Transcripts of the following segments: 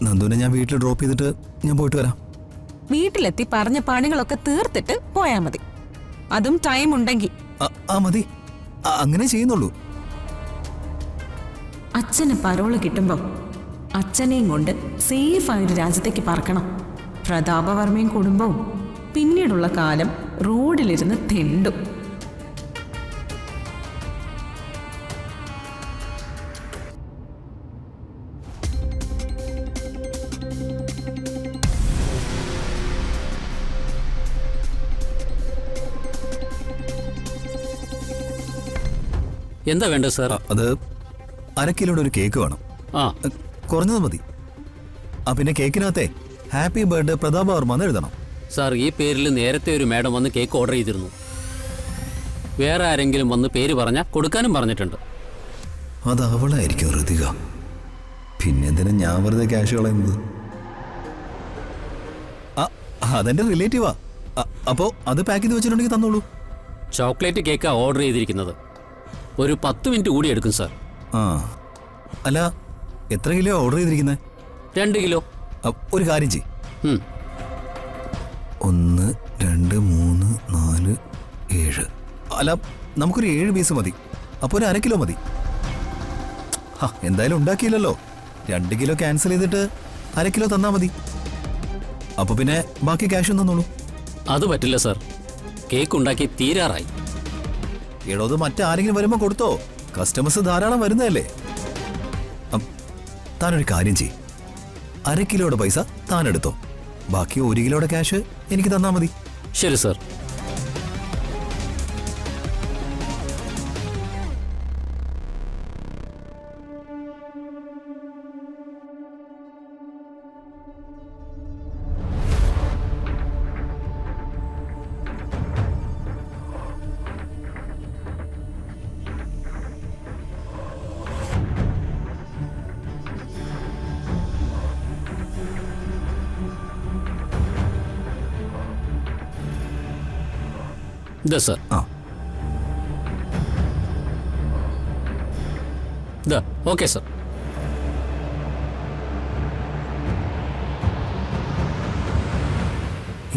നന്ദുവിനെ ഞാൻ വീട്ടിൽ ഡ്രോപ്പ് ചെയ്തിട്ട് ഞാൻ പോയിട്ട് വരാം. വീട്ടിലെത്തി പറഞ്ഞ പണികളൊക്കെ തീർത്തിട്ട് പോയാ മതി. അതും ടൈം ഉണ്ടെങ്കിൽ. മതി, അങ്ങനെ ചെയ്യുന്നുള്ളൂ. അച്ഛന് പരോള് കിട്ടുമ്പോ അച്ഛനെയും കൊണ്ട് സേഫായൊരു രാജ്യത്തേക്ക് പറക്കണം. പ്രതാപവർമ്മയും കുടുംബവും പിന്നീടുള്ള കാലം റോഡിലിരുന്ന് തെണ്ടും. എന്താ വേണ്ടത് സാർ? അത് 1/2 കിലോയുടെ ഒരു കേക്ക് വേണം. കുറഞ്ഞത് മതി. പിന്നെ കേക്കിനകത്തെ ഹാപ്പി ബർത്ത്ഡേ പ്രതാപവർമ്മ എന്ന് എഴുതണം. സാർ, ഈ പേരിൽ നേരത്തെ ഒരു മാഡം വന്ന് കേക്ക് ഓർഡർ ചെയ്തിരുന്നു. വേറെ ആരെങ്കിലും വന്ന് പേര് പറഞ്ഞാൽ കൊടുക്കാനും പറഞ്ഞിട്ടുണ്ട്. അത് അവളായിരിക്കും ഋതിക. പിന്നെ എന്തിനാ ഞാൻ വെറുതെ ക്യാഷ് കളയുന്നത്? അതെന്റെ റിലേറ്റീവാ. അപ്പോ അത് പാക്ക് ചെയ്ത് വെച്ചിട്ടുണ്ടെങ്കിൽ തന്നോളൂ. ചോക്ലേറ്റ് കേക്കാ ഓർഡർ ചെയ്തിരിക്കുന്നത്. ഒരു 10 മിനിറ്റ് കൂടി എടുക്കും സാർ. അല്ല, എത്ര കിലോ ഓർഡർ ചെയ്തിരിക്കുന്നത്? 2 കിലോ. ഒരു കാര്യം ചെയ്. 1 2 3 4 7. അല്ല, നമുക്കൊരു 7 പീസ് മതി. അപ്പോൾ ഒരു 1/2 കിലോ മതി. എന്തായാലും ഉണ്ടാക്കിയില്ലല്ലോ. 2 കിലോ ക്യാൻസൽ ചെയ്തിട്ട് 1/2 കിലോ തന്നാ മതി. അപ്പൊ പിന്നെ ബാക്കി ക്യാഷ് തന്നോളൂ. അത് പറ്റില്ല സാർ, കേക്ക് ഉണ്ടാക്കി തീരാറായി. എടോ, അത് മറ്റാരെങ്കിലും വരുമ്പോ കൊടുത്തോ. കസ്റ്റമേഴ്സ് ധാരാളം വരുന്നതല്ലേ. താനൊരു കാര്യം ചെയ്. 1/2 കിലോയുടെ പൈസ താൻ എടുത്തോ. ബാക്കി 1 കിലോയുടെ ക്യാഷ് എനിക്ക് തന്നാ മതി. ശരി സാർ. ഇതാ സാർ. ഇതാ. Okay sir.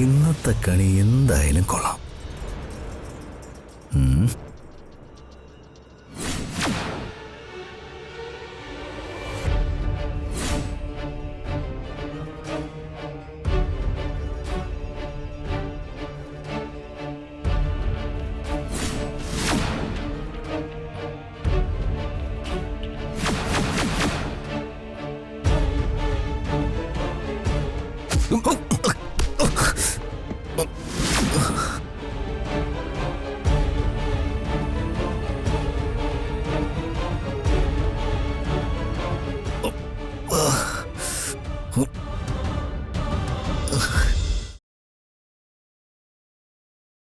ഇന്നത്തെ കളി എന്തായാലും കൊള്ളാം.